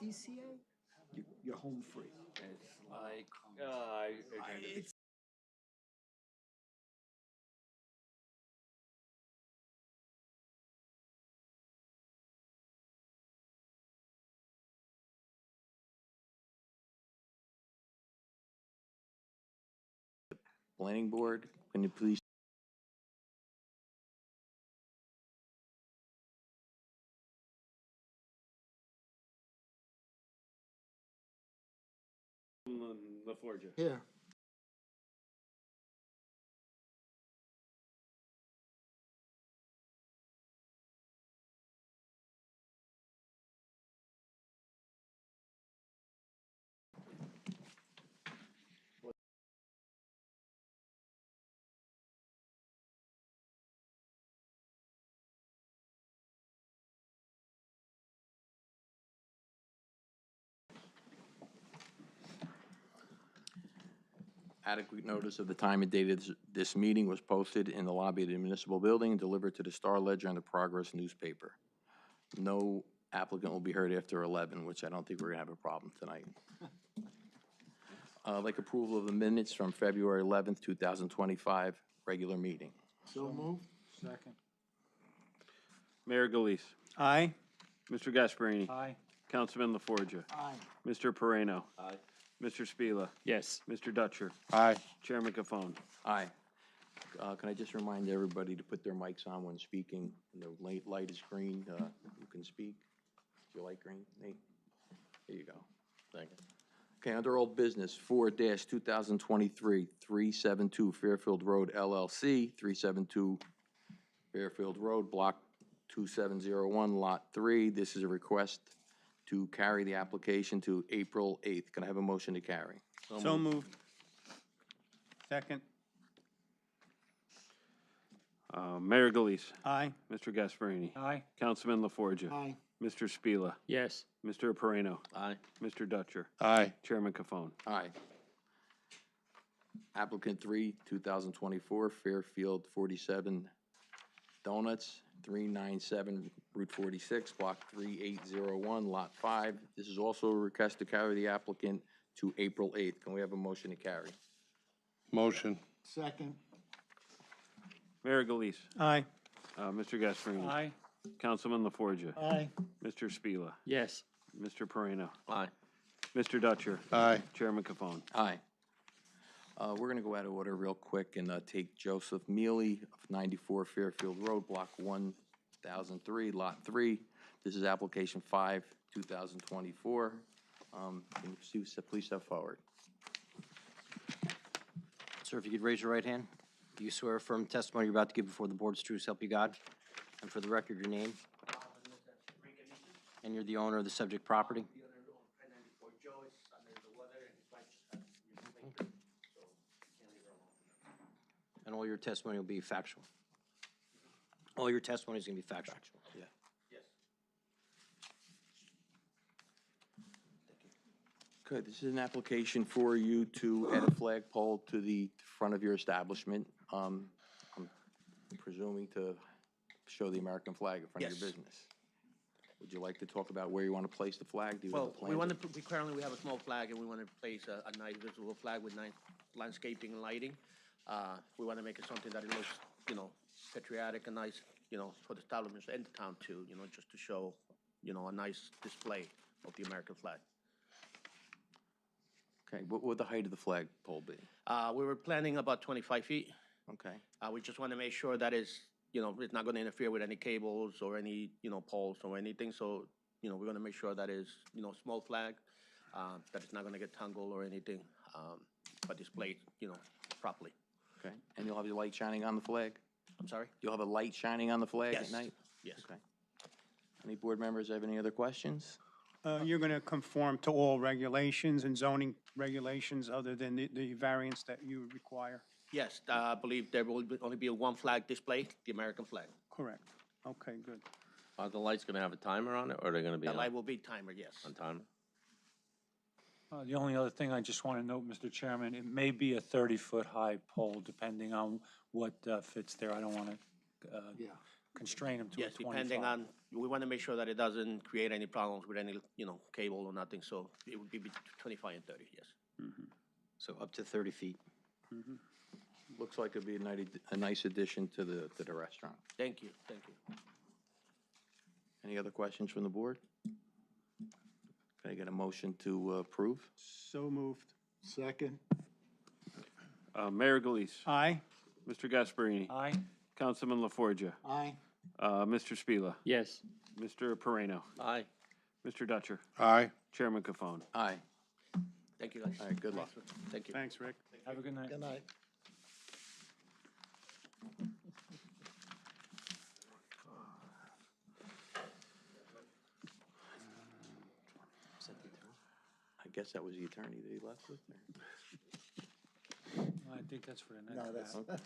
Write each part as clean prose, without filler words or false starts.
ECA, you're home free. It's like, It's Planning Board, can you please? LaForgia. here. Adequate notice of the time and date of this meeting was posted in the lobby of the municipal building and delivered to the Star Ledger and the Progress newspaper. No applicant will be heard after 11, which I don't think we're gonna have a problem tonight. I'd like approval of the minutes from February 11th, 2025, regular meeting. So moved. Second. Mayor Galise. Aye. Mr. Gasparini. Aye. Councilman LaForgia. Aye. Mr. Moreno. Aye. Mr. Spila. Yes. Mr. Dutcher. Aye. Chairman Cafone. Aye. Can I just remind everybody to put their mics on when speaking? When the light is green, you can speak. Is your light green, Nate? There you go. Thank you. Okay, under old business, 4-2023, 372 Fairfield Road LLC, 372 Fairfield Road, Block 2701, Lot 3. This is a request to carry the application to April 8th. Can I have a motion to carry? So moved. Second. Mayor Galise. Aye. Mr. Gasparini. Aye. Councilman LaForgia. Aye. Mr. Spila. Yes. Mr. Moreno. Aye. Mr. Dutcher. Aye. Chairman Cafone. Aye. Applicant 3, 2024, Fairfield 47 Donuts, 397 Route 46, Block 3801, Lot 5. This is also a request to carry the applicant to April 8th. Can we have a motion to carry? Motion. Second. Mayor Galise. Aye. Mr. Gasparini. Aye. Councilman LaForgia. Aye. Mr. Spila. Yes. Mr. Moreno. Aye. Mr. Dutcher. Aye. Chairman Cafone. Aye. We're going to go out of order real quick and take Joseph Mealy of 94 Fairfield Road, Block 1003, Lot 3. This is application 5, 2024. Can you please step forward? Sir, if you could raise your right hand. Do you swear affirm the testimony you're about to give before the board's true help you God? And for the record, your name? And you're the owner of the subject property? And all your testimony will be factual? All your testimony is going to be factual? Yeah. Yes. Good. This is an application for you to add a flagpole to the front of your establishment. I'm presuming to show the American flag in front of Yes. your business. Would you like to talk about where you want to place the flag? Do you have Well, a plan? we want to, currently we have a small flag and we want to place a nice visible flag with nice landscaping and lighting. We want to make it something that it looks, you know, patriotic and nice, you know, for the establishments and the town too, you know, just to show, you know, a nice display of the American flag. Okay, what would the height of the flagpole be? We were planning about 25 feet. Okay, We just want to make sure that it's, you know, it's not going to interfere with any cables or any, you know, poles or anything. So, you know, we're going to make sure that is, you know, small flag, that it's not going to get tangled or anything, but displayed, you know, properly. okay. And you'll have your light shining on the flag? I'm sorry? You'll have a light shining on the flag at Yes. night? Yes. Okay. Any board members have any other questions? You're going to conform to all regulations and zoning regulations other than the variance that you require? Yes, I believe there will only be one flag displayed, the American flag. Correct. Okay, good. Are the lights gonna have a timer on it, or are they gonna be The on light will be timer, yes. timer? The only other thing I just want to note, Mr. Chairman, it may be a 30-foot high pole, depending on what fits there. I don't want to Yeah. constrain them to a Yes, 25. depending on, we want to make sure that it doesn't create any problems with any, cable or nothing, so it would be between 25 and 30, yes. So up to 30 feet. Looks like it'd be a nice addition to the restaurant. Thank you, thank you. Any other questions from the board? Can I get a motion to approve? So moved. Second. Mayor Galise. Aye. Mr. Gasparini. Aye. Councilman LaForgia. Aye. Mr. Spila. Yes. Mr. Moreno. Aye, Mr. Dutcher. Aye. Chairman Cafone. Aye. thank you, guys. All right, good luck. Thank you. Thanks, Rick. Have a good night. Good night. I guess that was the attorney that he left with there. I think that's for the No, next. that's,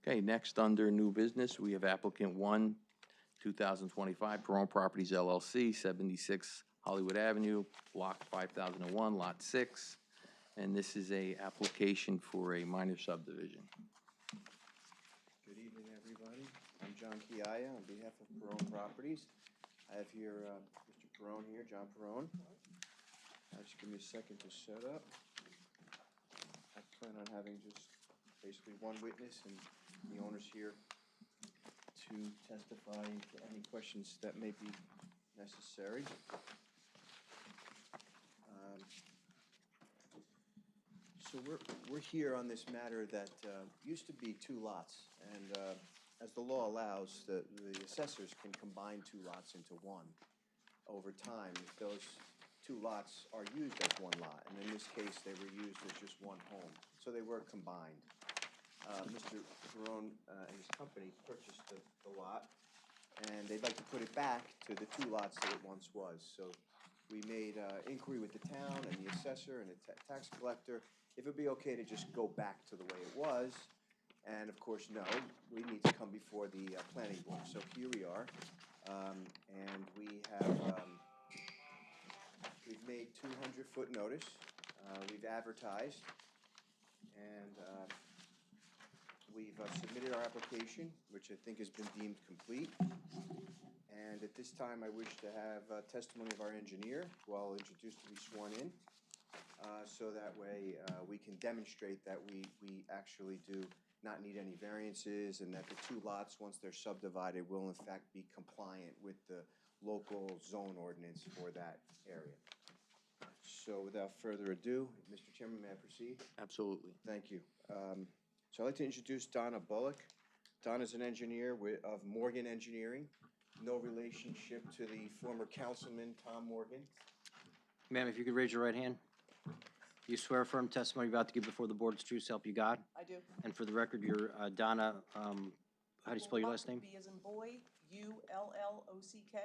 Okay, next, under new business, we have applicant 1, 2025, Perone Properties LLC, 76 Hollywood Avenue, Block 5001, Lot 6. And this is a application for a minor subdivision. Good evening, everybody. I'm John Kiaya on behalf of Perone Properties. I have here Mr. Perone here, John Perone. Just give me a second to set up. I plan on having just basically one witness and the owners here to testify to any questions that may be necessary. So we're here on this matter that used to be 2 lots, and as the law allows, the assessors can combine 2 lots into 1 over time if those 2 lots are used as 1 lot, and in this case they were used as just 1 home, so they were combined. Mr. Perone and his company purchased the lot, and they'd like to put it back to the 2 lots that it once was. So we made inquiry with the town and the assessor and the tax collector if it'd be okay to just go back to the way it was. And of course, no, we need to come before the planning board. So here we are, and we have we've made 200-foot notice. We've advertised, and we've submitted our application, which I think has been deemed complete. And at this time, I wish to have testimony of our engineer, who I'll introduce to be sworn in, so that way we can demonstrate that we actually do not need any variances, and that the 2 lots, once they're subdivided, will in fact be compliant with the local zone ordinance for that area. So without further ado, Mr. Chairman, may I proceed? Absolutely. Thank you. So I'd like to introduce Donna Bullock. Donna's an engineer of Morgan Engineering, no relationship to the former councilman, Tom Morgan. Ma'am, if you could raise your right hand. Do you swear affirm testimony you're about to give before the board is true, so help you God? I do. And for the record, you're Donna, how do you spell your last name? B as in boy, U-L-L-O-C-K.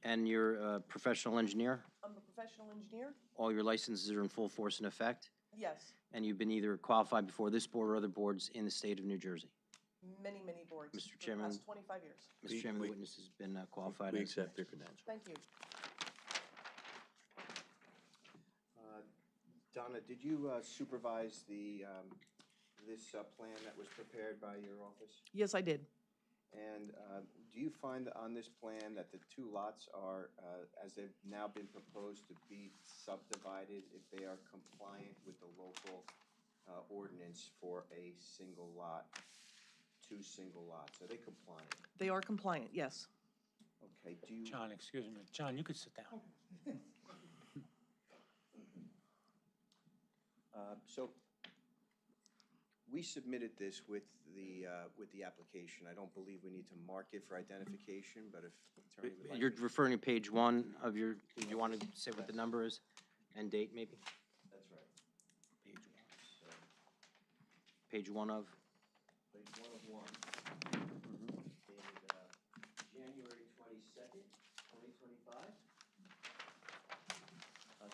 And you're a professional engineer? I'm a professional engineer. All your licenses are in full force and effect? Yes, And you've been either qualified before this board or other boards in the state of New Jersey? many, many boards. Mr. For Chairman. the past 25 years. Mr. Chairman, the witness has been qualified. We as- accept their credentials. Thank you. Donna, did you supervise this plan that was prepared by your office? Yes, I did. And do you find that on this plan that the 2 lots are, as they've now been proposed to be subdivided, if they are compliant with the local ordinance for a single lot, 2 single lots? Are they compliant? They are compliant, yes. Okay, do you? John, excuse me. John, you could sit down. So we submitted this with the application. I don't believe we need to mark it for identification, but if attorney would like You're to. referring to page 1 of your, do you want to say what the number is and date maybe? That's right. Page 1. So, Page 1 of? page 1 of 1. Dated January 22nd, 2025.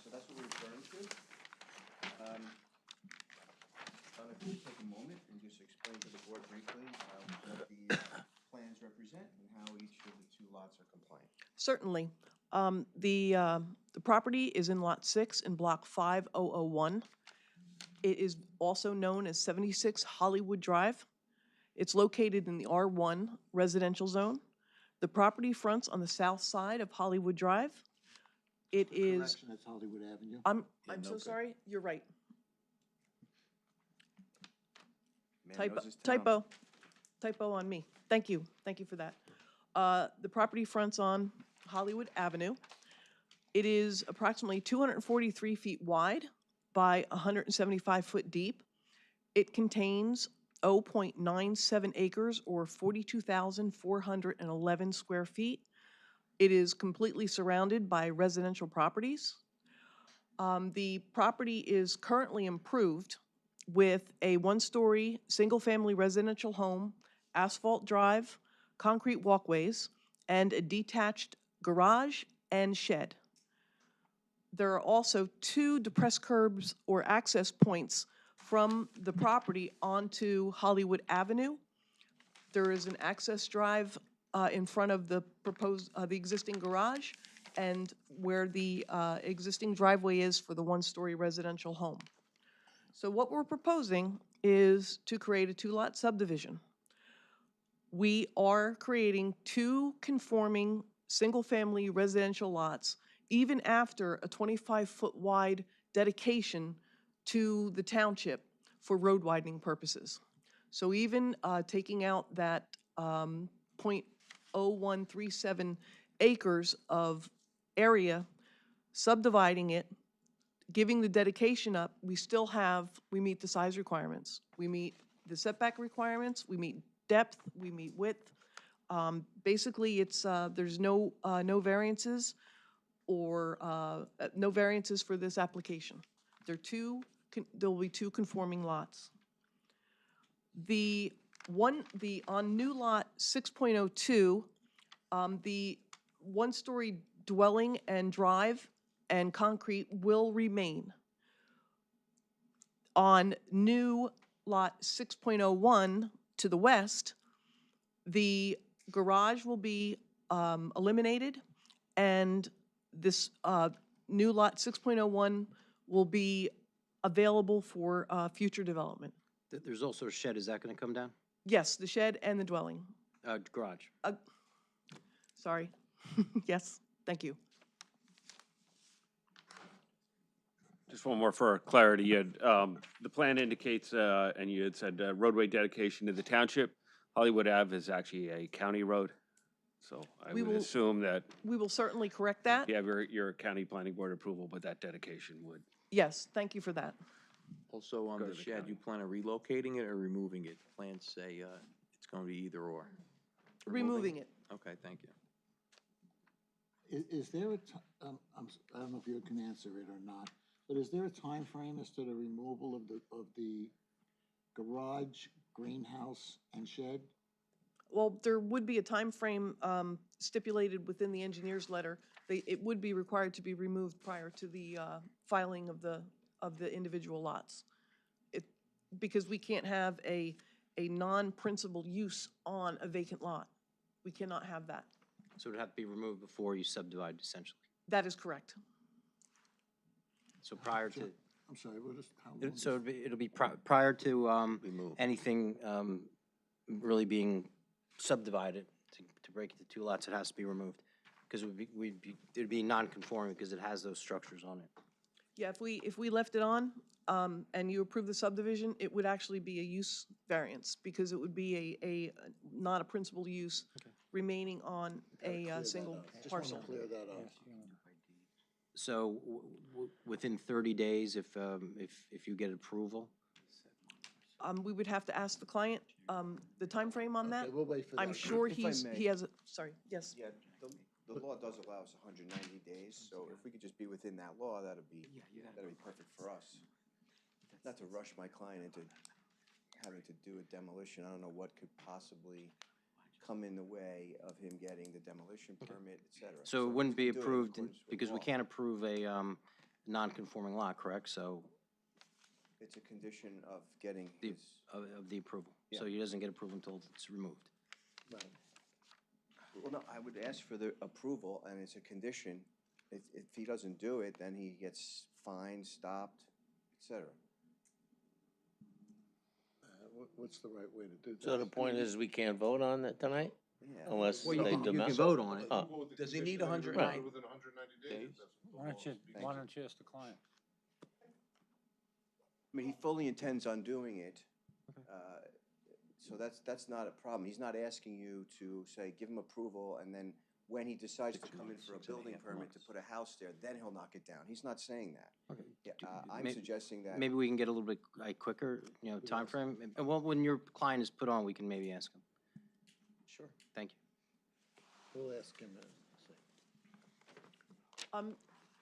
So that's what we're referring to. Donna, could you take a moment and just explain to the board briefly what the plans represent and how each of the 2 lots are compliant? Certainly. The property is in Lot 6 in Block 5001. It is also known as 76 Hollywood Drive. It's located in the R1 residential zone. The property fronts on the south side of Hollywood Drive. It is, Correction, that's Hollywood Avenue. I'm so sorry, you're right. Man Typo, knows his town. typo on me. Thank you for that. The property fronts on Hollywood Avenue. It is approximately 243 feet wide by 175 foot deep. It contains 0.97 acres or 42,411 square feet. It is completely surrounded by residential properties. The property is currently improved with a one-story, single-family residential home, asphalt drive, concrete walkways, and a detached garage and shed. There are also 2 depressed curbs or access points from the property onto Hollywood Avenue. There is an access drive in front of the the existing garage and where the existing driveway is for the one-story residential home. So what we're proposing is to create a 2-lot subdivision. We are creating 2 conforming single-family residential lots even after a 25-foot wide dedication to the township for road widening purposes. So even taking out that 0.0137 acres of area, subdividing it, giving the dedication up, we meet the size requirements. We meet the setback requirements, we meet depth, we meet width. Basically, there's no variances or no variances for this application. There'll be 2 conforming lots. On new lot 6.02, the one-story dwelling and drive and concrete will remain. On new lot 6.01 to the west, the garage will be eliminated, and this new lot 6.01 will be available for future development. There's also a shed, is that gonna come down? Yes, the shed and the dwelling. Garage. Sorry. Yes, thank you. Just one more for clarity. You had, the plan indicates, and you had said roadway dedication to the township. Hollywood Ave is actually a county road. So I We would will- assume that We will certainly correct that. you have your county planning board approval, but that dedication would. Yes, thank you for that. Also on Go the to the shed, county. you plan on relocating it or removing it? Plans say it's going to be either or. Removing it. Okay, thank you. Is there I don't know if you can answer it or not, but is there a time frame as to the removal of the garage, greenhouse, and shed? Well, there would be a time frame stipulated within the engineer's letter. It would be required to be removed prior to the filing of the individual lots. Because we can't have a non-principal use on a vacant lot. We cannot have that. So it would have to be removed before you subdivide, essentially. That is correct. So prior to, I'm sorry, what is, how long? so it'll be prior to Remove. anything really being subdivided, to break it to 2 lots, it has to be removed. Because it'd be non-conforming because it has those structures on it. Yeah, if we left it on and you approve the subdivision, it would actually be a use variance because it would be not a principal use remaining on a single parcel. Clear that up. So within 30 days, if you get approval? We would have to ask the client the time frame on that. Okay, we'll wait for that. I'm sure If I may. he has sorry, yes. Yeah, the law does allow us 190 days, so if we could just be within that law, that'd be perfect for us. Not to rush my client into having to do a demolition, I don't know what could possibly come in the way of him getting the demolition permit, et cetera. So it wouldn't we be can do it in approved, accordance with because we law. can't approve a non-conforming lot, correct? So, It's a condition of getting the, his, of the approval. Yeah. So he doesn't get approval until it's removed. well, no, I would ask for the approval, and it's a condition. If he doesn't do it, then he gets fined, stopped, et cetera. what's the right way to do that? So the point is, we can't vote on it tonight Yeah. unless Well, you they can domestic. vote on it. Does he need 100 Right. days? Why don't you ask the client? I mean, he fully intends on doing it. So that's not a problem. He's not asking you to say, give him approval, and then when he decides to come in for a building permit to put a house there, then he'll knock it down. He's not saying that. Okay. Yeah, I'm May- suggesting that. Maybe we can get a little bit quicker, timeframe. And well, when your client is put on, we can maybe ask him. Sure. Thank you. We'll ask him.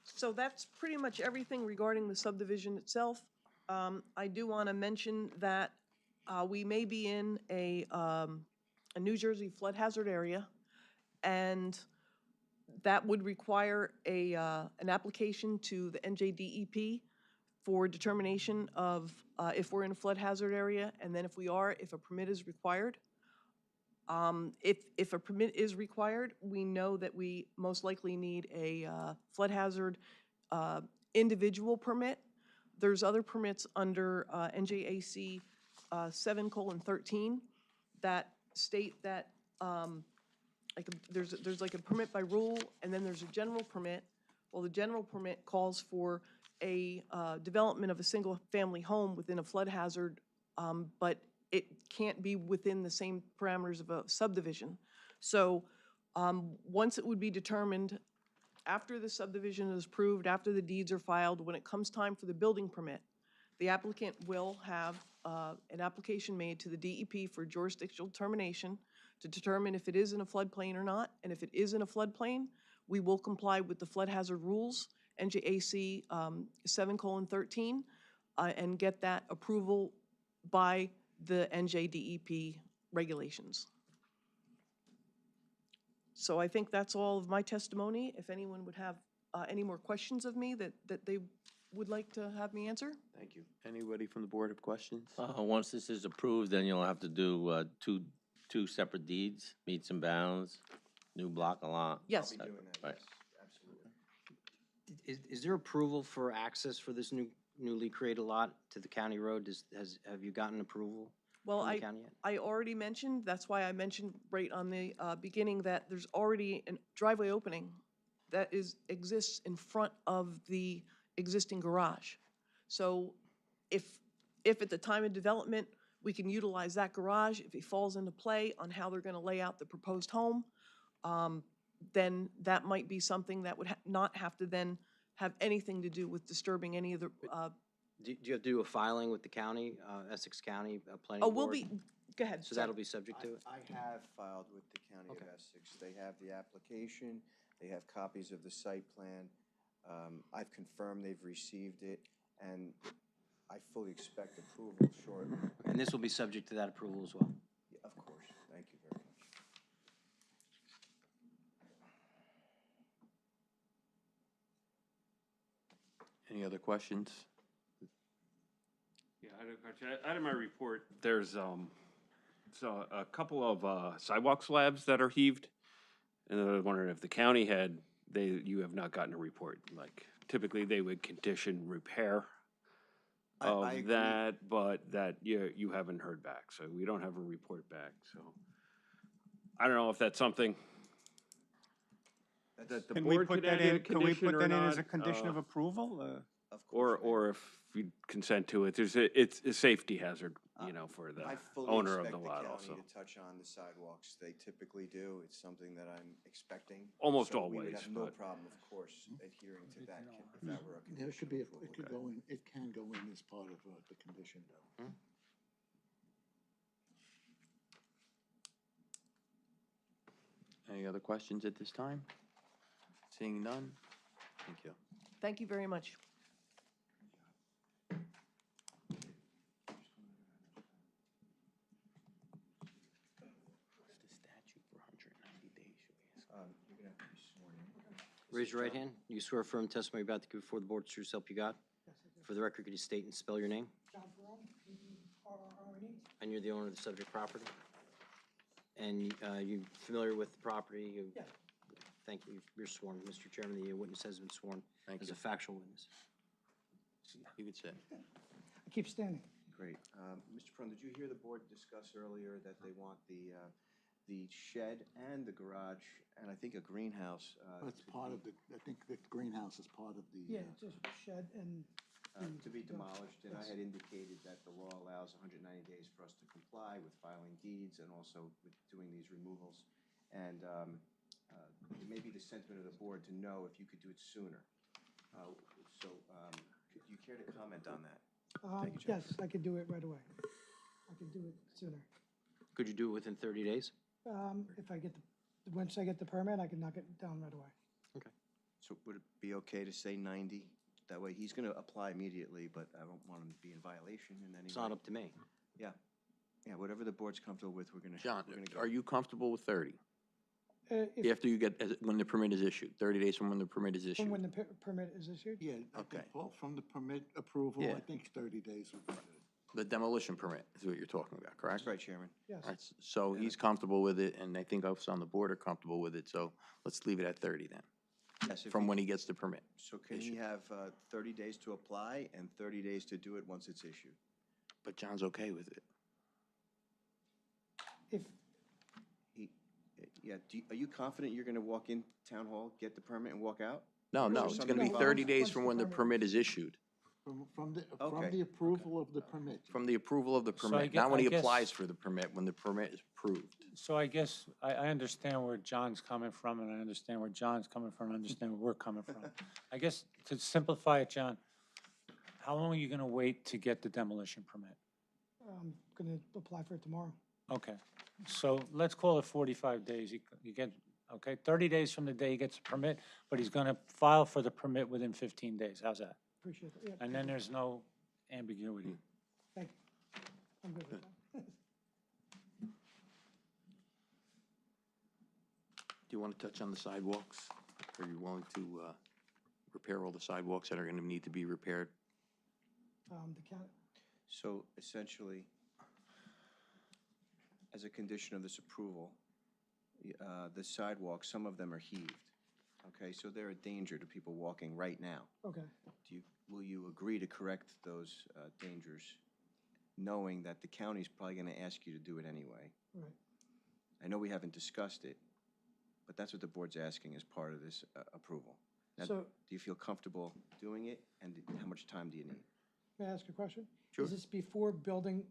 So that's pretty much everything regarding the subdivision itself. I do want to mention that we may be in a New Jersey flood hazard area, and that would require an application to the NJDEP for determination of if we're in a flood hazard area, and then if we are, if a permit is required. If a permit is required, we know that we most likely need a flood hazard individual permit. There's other permits under NJAC 7:13 that state that there's like a permit by rule, and then there's a general permit. Well, the general permit calls for a development of a single-family home within a flood hazard, but it can't be within the same parameters of a subdivision. So once it would be determined, after the subdivision is approved, after the deeds are filed, when it comes time for the building permit, the applicant will have an application made to the DEP for jurisdictional determination to determine if it is in a floodplain or not. And if it is in a floodplain, we will comply with the flood hazard rules, NJAC 7:13, and get that approval by the NJDEP regulations. So I think that's all of my testimony. If anyone would have any more questions of me that they would like to have me answer? Thank you. Anybody from the board have questions? Once this is approved, then you'll have to do two separate deeds, meets and bounds, new block a lot. Yes. I'll be doing that, Right. yes, absolutely. Is there approval for access for this newly created lot to the county road? Have you gotten approval Well, from the county yet? I already mentioned, that's why I mentioned right on the beginning that there's already a driveway opening that exists in front of the existing garage. So if at the time of development, we can utilize that garage, if it falls into play on how they're gonna lay out the proposed home, then that might be something that would not have to then have anything to do with disturbing any of the, Do you have to do a filing with the county, Essex County Planning oh, Board? we'll be, go ahead. So sorry. that'll be subject to it? I have filed with the County of Okay. Essex. They have the application, they have copies of the site plan. I've confirmed they've received it, and I fully expect approval shortly. And this will be subject to that approval as well? Yeah, of course, thank you very much. Any other questions? Yeah, I had a question. Out of my report, there's so a couple of sidewalk slabs that are heaved, and I was wondering if the county had, you have not gotten a report. Like typically, they would condition repair I of agree. that, but that you haven't heard back, so we don't have a report back. So I don't know if that's something that the Can we board put could that add in, a can we condition put or that in not. as a condition of approval? Of course. Or if you consent to it, it's a safety hazard, for the I fully owner of expect the the lot county also. to touch on the sidewalks. They typically do. It's something that I'm expecting. Almost So we would always, have no but- problem, of course, adhering to that if that were a Yeah, condition. it could be, of approval. it could go in, it can go in as part of the condition though. Any other questions at this time? Seeing none? Thank you. Thank you very much. What's the statute for 190 days, should we ask? You're gonna have to be sworn in. Raise your right hand. You swear firm testimony you're about to give before the board, true self you got? For the record, could you state and spell your name? John Perone, P-E-R-R-O-N-E. And you're the owner of the subject property? And you familiar with the property? Yeah. Thank you. You're sworn. Mr. Chairman, the witness has been sworn Thank as you. a factual witness. You could sit. I keep standing. Great. Mr. Cron, did you hear the board discuss earlier that they want the shed and the garage, and I think a greenhouse? That's part of the, I think the greenhouse is part of the. Yeah, just shed and. To be demolished, and I had indicated that the law allows 190 days for us to comply with filing deeds and also with doing these removals. And it may be the sentiment of the board to know if you could do it sooner. So, could you care to comment on that? Thank you, Jeff. Yes, I could do it right away. I could do it sooner. Could you do it within 30 days? If I get once I get the permit, I can knock it down right away. So would it be okay to say 90? That way, he's gonna apply immediately, but I don't want him to be in violation in any way. It's not up to me. Yeah, whatever the board's comfortable with, we're gonna. John, we're gonna go. are you comfortable with 30? If, After you get, when the permit is issued, 30 days from when the permit is from issued? when the permit is issued? Yeah, I Okay. think, Paul, from the permit approval, Yeah. I think 30 days would be good. The demolition permit is what you're talking about, correct? That's right, Chairman. Yes. All right, so he's comfortable with it, and I think us on the board are comfortable with it, so let's leave it at 30 then, Yes, if from he- when he gets the permit. So can he have 30 days to apply and 30 days to do it once it's issued? But John's okay with it. If, He, yeah, are you confident you're gonna walk in town hall, get the permit and walk out? No, Or is no, there it's something gonna be involved? 30 days Once from the when the permit- permit is issued, From Okay. the approval of the permit. from the approval of the So I permit, gue- not when I he guess- applies for the permit, when the permit is approved. So I guess I understand where John's coming from, and I understand where John's coming from, and I understand where we're coming from. I guess to simplify it, John, how long are you gonna wait to get the demolition permit? I'm gonna apply for it tomorrow. Okay, so let's call it 45 days. You get, okay, 30 days from the day he gets the permit, but he's gonna file for the permit within 15 days. How's that? Appreciate that. Yeah, And then there's no ambiguity. thank you. I'm good with that. Do you want to touch on the sidewalks? Are you willing to repair all the sidewalks that are going to need to be repaired? The county, So essentially, as a condition of this approval, the sidewalks, some of them are heaved. Okay, so they're a danger to people walking right now. okay. Will you agree to correct those dangers, knowing that the county's probably gonna ask you to do it anyway? Right. I know we haven't discussed it, but that's what the board's asking as part of this approval. Now, So, do you feel comfortable doing it, and how much time do you need? may I ask a question? Sure. Is this before building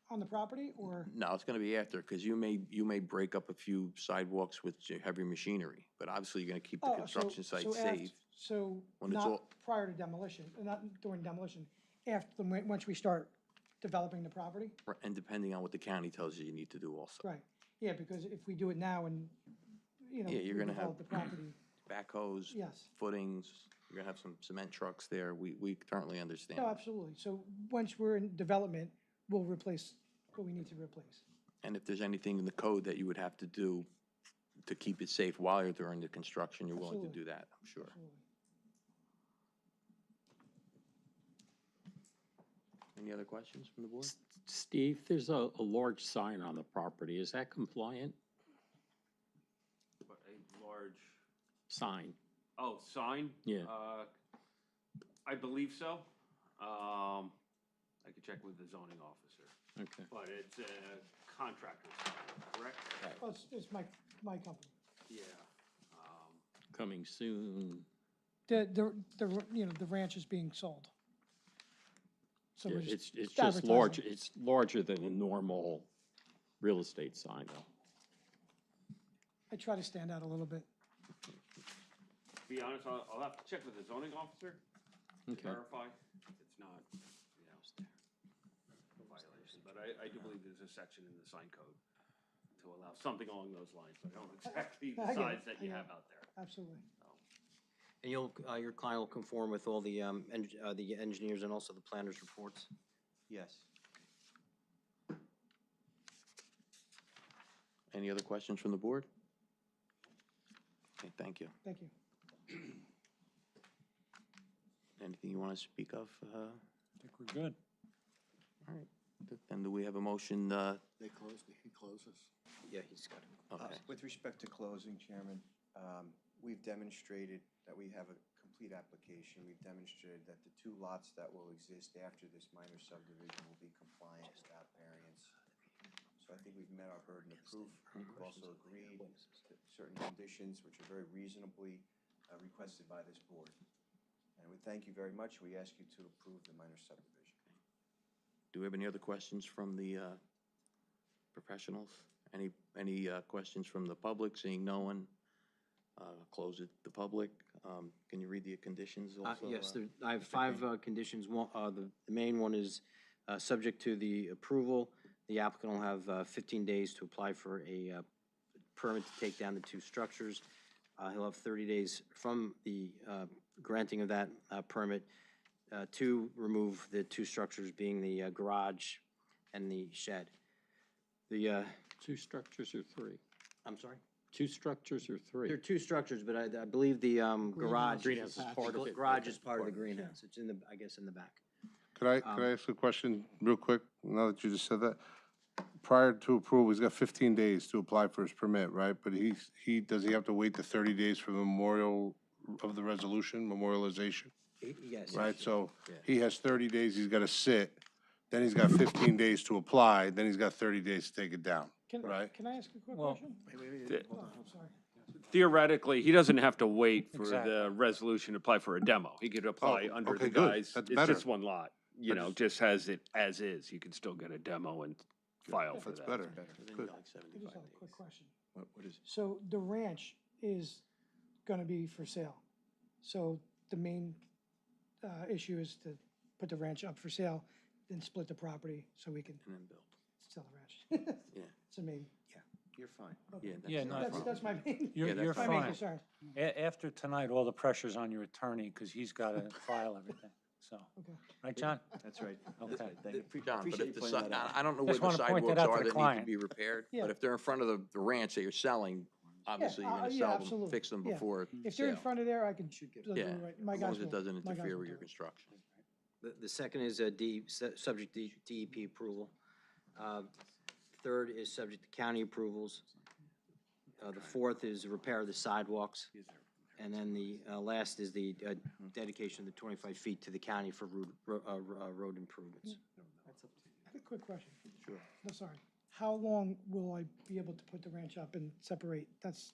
on the property, or? No, it's going to be after, because you may break up a few sidewalks with heavy machinery, but obviously you're going to keep the Oh, construction site so safe. So when it's not all- prior to demolition, not during demolition, after, once we start developing the property? And depending on what the county tells you, you need to do also. Right, yeah, because if we do it now and, you know, Yeah, we you're gonna develop have- the property, Backhoes, yes. footings, you're going to have some cement trucks there. We currently understand. No, absolutely. So once we're in development, we'll replace what we need to replace. And if there's anything in the code that you would have to do to keep it safe while you're during the construction, you're willing to Absolutely. do that, I'm sure. Absolutely. Any other questions from the board? Steve, there's a large sign on the property. Is that compliant? But a large, Sign? sign? Yeah. I believe so. I could check with the zoning officer, Okay. but it's a contractor sign, correct? Oh, it's my company. Yeah. Coming soon. The ranch is being sold. So Yeah, we're just it's just large, advertising. it's larger than a normal real estate sign though. I try to stand out a little bit. To be honest, I'll have to check with the zoning officer to Okay. verify if it's not, a violation. But I do believe there's a section in the sign code to allow something along those lines, but I don't know exactly the I get it, size that I you get have it. out there. Absolutely. And your client will conform with all the engineers and also the planner's reports? Yes. Any other questions from the board? Okay, thank you. Thank you. Anything you want to speak of? I think we're good. All right, then do we have a motion? He closes. Yeah, he's got it. Okay. With respect to closing, Chairman, we've demonstrated that we have a complete application. We've demonstrated that the two lots that will exist after this minor subdivision will be compliant without variance. So I think we've met our burden of proof. We've also agreed to certain conditions which are very reasonably requested by this board. And we thank you very much. We ask you to approve the minor subdivision. Do we have any other questions from the professionals? Any questions from the public? Seeing no one, close it to public. Can you read the conditions also? Yes, I have five conditions. One, the main one is, subject to the approval, the applicant will have 15 days to apply for a permit to take down the two structures. He'll have 30 days from the granting of that permit to remove the two structures, being the garage and the shed. The, 2 structures or 3? I'm sorry? 2 structures or 3? There are 2 structures, but I believe the garage. Greenhouse is part of it. Garage is part of the greenhouse. It's in the, I guess, in the back. Could I ask a question real quick, now that you just said that? Prior to approval, he's got 15 days to apply for his permit, right? But does he have to wait the 30 days for the memorial of the resolution, memorialization? Yes. Right, so he has 30 days, he's gotta sit, then he's got 15 days to apply, then he's got 30 days to take it down, right? Can I ask a quick Well, question? Oh, I'm sorry. Theoretically, he doesn't have to wait for Exactly. the resolution to apply for a demo. He could apply under okay, the good. guise, That's it's better. just one lot, you know, just has it as is. You can still get a demo and file for That's that. better. Good. I just have a quick question. What is it? So the ranch is gonna be for sale. So the main issue is to put the ranch up for sale, then split the property so we can And then build. sell the ranch. Yeah. It's the main, You're fine. Yeah, Yeah, that's no, not a that's, problem. that's my main, You're, Yeah, that's you're my main fine. concern. After tonight, all the pressure's on your attorney, because he's got to file everything, so. Okay. Right, John? That's right. Okay. Thank you. John, but Appreciate if you the pointing that out. I don't know where Just the wanna point that sidewalks out to are the that need to client. be repaired, Yeah. but if they're in front of the ranch that you're selling, obviously you're gonna yeah, sell them, absolutely. fix them Yeah. before If they're in sale. front of there, I can, Yeah, my as guys long as will. it doesn't my guys interfere will with do your it. construction. The second is subject to DEP approval. Third is subject to county approvals. The fourth is repair of the sidewalks. And then the last is the dedication of the 25 feet to the county for road improvements. I have a quick question. Sure. No, sorry. How long will I be able to put the ranch up and separate? That's,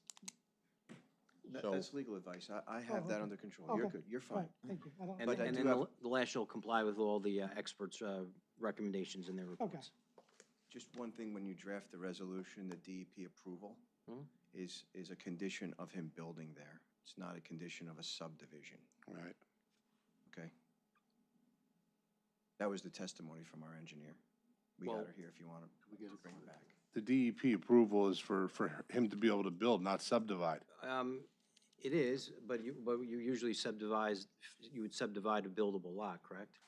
That's legal advice. I have that okay. under control. You're Okay. good. You're fine, fine. thank you. I don't, And But I and do then have- the last shall comply with all the experts' recommendations in their reports. Just one thing, when you draft the resolution, the DEP approval Mhm. is a condition of him building there. It's not a condition of a subdivision, Right. okay? That was the testimony from our engineer. We got Well- her here if you want to bring it back. The DEP approval is for him to be able to build, not subdivide. It is, but you usually you would subdivide a buildable lot, correct?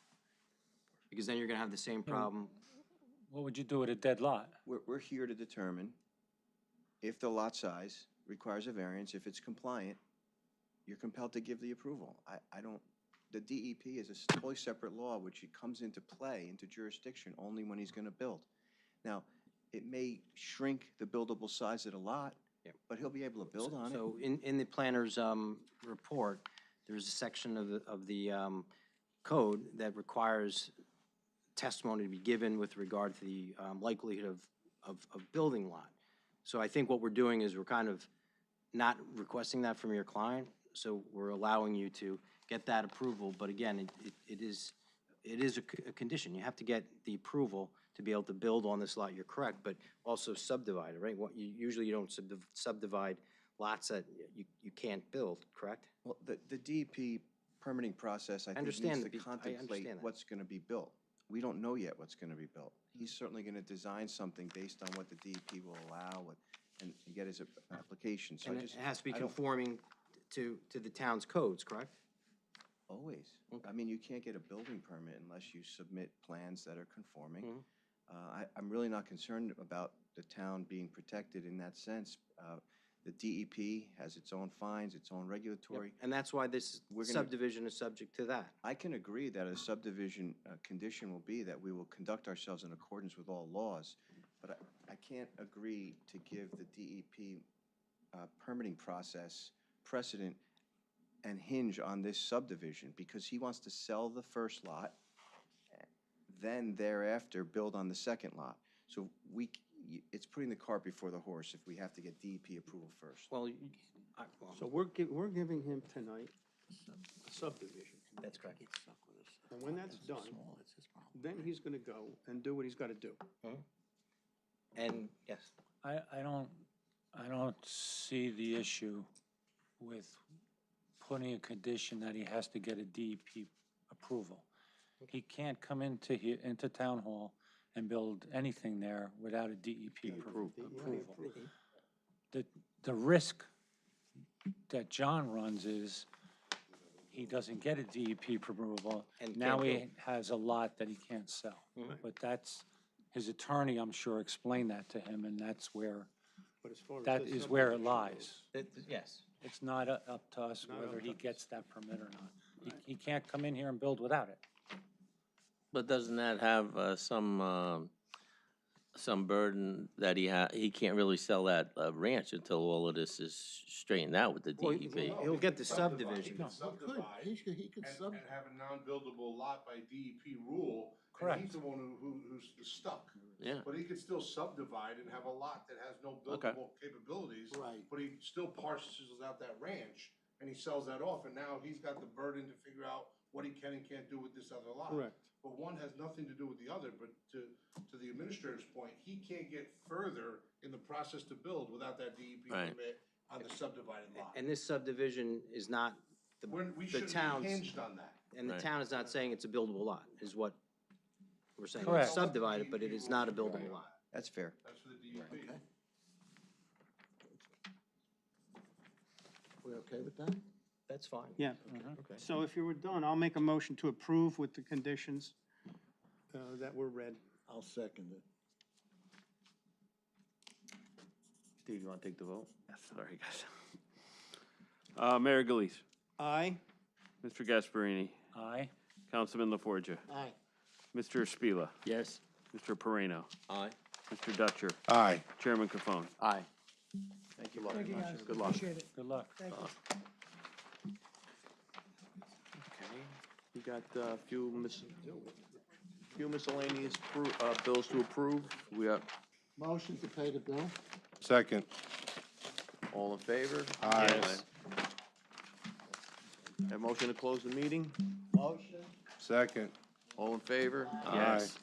Because then you're gonna have the same problem. What would you do with a dead lot? We're here to determine if the lot size requires a variance. If it's compliant, you're compelled to give the approval. I don't, the DEP is a totally separate law, which it comes into play, into jurisdiction, only when he's gonna build. Now, it may shrink the buildable size of the lot, Yep. but he'll be able to build on it. So in the planner's report, there's a section of the code that requires testimony to be given with regard to the likelihood of building lot. So I think what we're doing is we're kind of not requesting that from your client, so we're allowing you to get that approval, but again, it is a condition. You have to get the approval to be able to build on this lot, you're correct, but also subdivide it, right? Usually you don't subdivide lots that you can't build, correct? Well, the DEP permitting process, I think, needs understand to the- I contemplate understand that. what's gonna be built. We don't know yet what's gonna be built. He's certainly gonna design something based on what the DEP will allow and get his application, so And I it just. has to be I don't- conforming to the town's codes, correct? Always. I mean, you can't get a building permit unless you submit plans that are conforming. Mhm. I'm really not concerned about the town being protected in that sense. The DEP has its own fines, its own regulatory. And that's why this We're gonna- subdivision is subject to that. I can agree that a subdivision condition will be that we will conduct ourselves in accordance with all laws, but I can't agree to give the DEP permitting process precedent and hinge on this subdivision, because he wants to sell the first lot, then thereafter build on the second lot. So it's putting the cart before the horse if we have to get DEP approval first. Well, So we're giving him tonight a subdivision. that's correct. And when that's done, then he's gonna go and do what he's gotta do. And, yes, I don't see the issue with putting a condition that he has to get a DEP approval. He can't come into town hall and build anything there without a DEP approval. The risk that John runs is he doesn't get a DEP approval, And now can't he build. has a lot that he can't sell. But that's, his attorney, I'm sure, explained that to him, and that's where, But as far as that this is where it subdivision lies. Yes. It's not up to us Not whether up he to gets that permit or not. He can't come in here and build without it. But doesn't that have some burden that he can't really sell that ranch until all of this is straightened out with the Well, DEP? he'll get the subdivision. He could sub. And have a non-buildable lot by DEP rule. And Correct. he's the one who's stuck. Yeah. But he could still subdivide and have a lot that has no Okay. buildable capabilities. Right. But he still parcels out that ranch and he sells that off, and now he's got the burden to figure out what he can and can't do with this other lot. Correct. But one has nothing to do with the other, but to the administrator's point, he can't get further in the process to build without that DEP Right. permit on the subdivided lot. And this subdivision is not, We the shouldn't town's, be hinged on that. and the Right. town is not saying it's a buildable lot, is what we're saying. Correct. It's subdivided, but it is not a buildable lot. That's fair. That's for the DEP. Okay. We okay with that? That's fine. Yeah. Okay. So if you were done, I'll make a motion to approve with the conditions that were read. I'll second it. Steve, you wanna take the vote? Yes, sorry, guys. Mayor Galise, Aye. Mr. Gasparini, Aye? Councilman LaForgia, Aye. Mr. Spila, Yes. Mr. Perino, Aye. Mr. Dutcher, Aye. Chairman Cafone. Aye. Thank you, Laura. Thank you, guys. Good luck. Appreciate it. Good luck. Thank you. Okay, we got a few miscellaneous bills to approve. We have, Motion to pay the bill? Second. all in favor? Aye. Yes. Have motion to close the meeting? Motion. Second. All in favor? Yes.